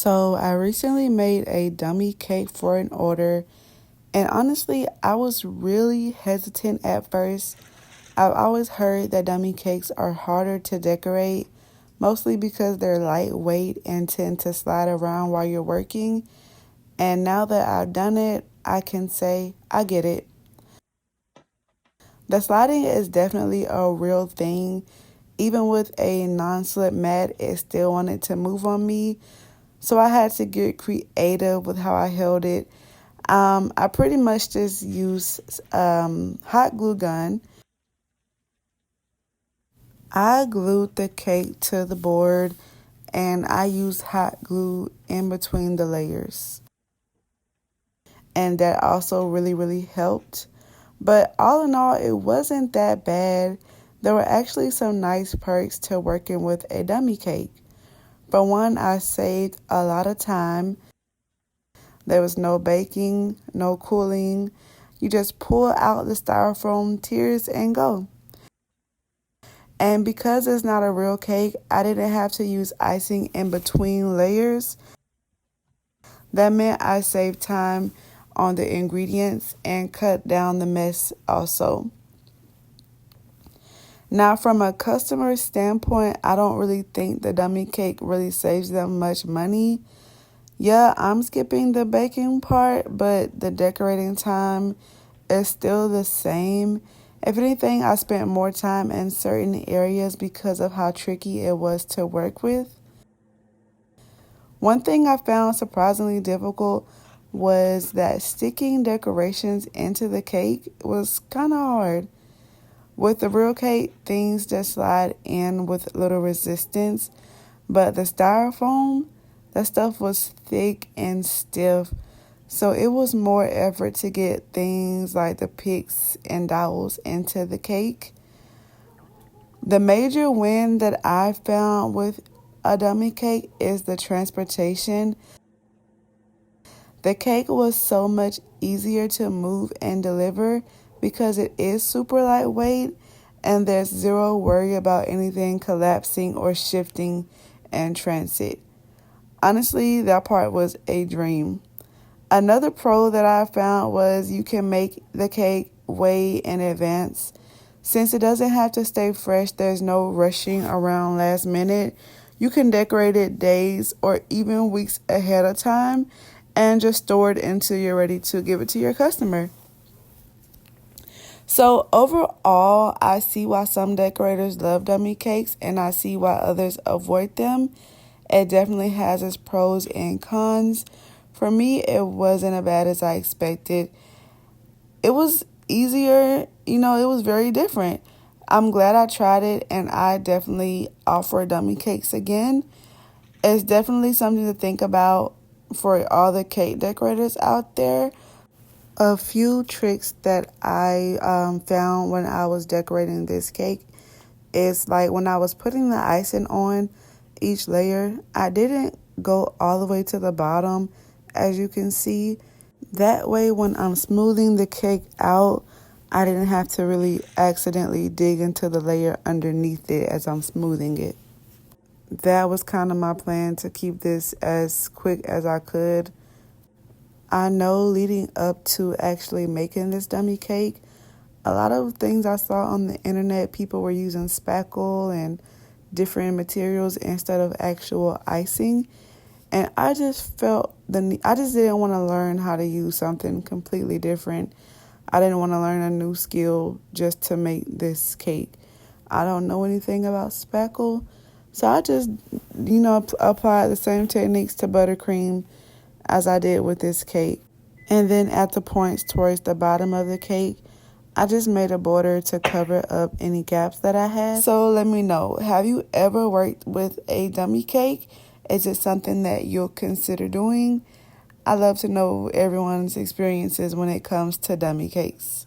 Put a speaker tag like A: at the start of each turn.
A: So I recently made a dummy cake for an order, and honestly, I was really hesitant at first. I've always heard that dummy cakes are harder to decorate, mostly because they're lightweight and tend to slide around while you're working. And now that I've done it, I can say I get it. The sliding is definitely a real thing. Even with a non-slip mat, it still wanted to move on me. So I had to get creative with how I held it. I pretty much just used hot glue gun. I glued the cake to the board and I used hot glue in between the layers. And that also really helped. But all in all, it wasn't that bad. There were actually some nice perks to working with a dummy cake. For one, I saved a lot of time. There was no baking, no cooling. You just pull out the styrofoam tiers and go. And because it's not a real cake, I didn't have to use icing in between layers. That meant I saved time on the ingredients and cut down the mess also. Now, from a customer standpoint, I don't really think the dummy cake really saves them much money. Yeah, I'm skipping the baking part, but the decorating time is still the same. If anything, I spent more time in certain areas because of how tricky it was to work with. One thing I found surprisingly difficult was that sticking decorations into the cake was kind of hard. With the real cake, things just slide in with little resistance, but the styrofoam, that stuff was thick and stiff, so it was more effort to get things like the picks and dowels into the cake. The major win that I found with a dummy cake is the transportation. The cake was so much easier to move and deliver because it is super lightweight and there's zero worry about anything collapsing or shifting in transit. Honestly, that part was a dream. Another pro that I found was you can make the cake way in advance. Since it doesn't have to stay fresh, there's no rushing around last minute. You can decorate it days or even weeks ahead of time and just store it until you're ready to give it to your customer. So overall, I see why some decorators love dummy cakes and I see why others avoid them. It definitely has its pros and cons. For me, it wasn't as bad as I expected. It was easier, it was very different. I'm glad I tried it and I definitely offer dummy cakes again. It's definitely something to think about for all the cake decorators out there. A few tricks that I found when I was decorating this cake is like when I was putting the icing on each layer, I didn't go all the way to the bottom, as you can see. That way, when I'm smoothing the cake out, I didn't have to really accidentally dig into the layer underneath it as I'm smoothing it. That was kind of my plan, to keep this as quick as I could. I know leading up to actually making this dummy cake, a lot of things I saw on the internet, people were using spackle and different materials instead of actual icing. And I just I just didn't want to learn how to use something completely different. I didn't want to learn a new skill just to make this cake. I don't know anything about spackle. So I just, applied the same techniques to buttercream as I did with this cake. And then at the points towards the bottom of the cake, I just made a border to cover up any gaps that I had. So let me know, have you ever worked with a dummy cake? Is it something that you'll consider doing? I love to know everyone's experiences when it comes to dummy cakes.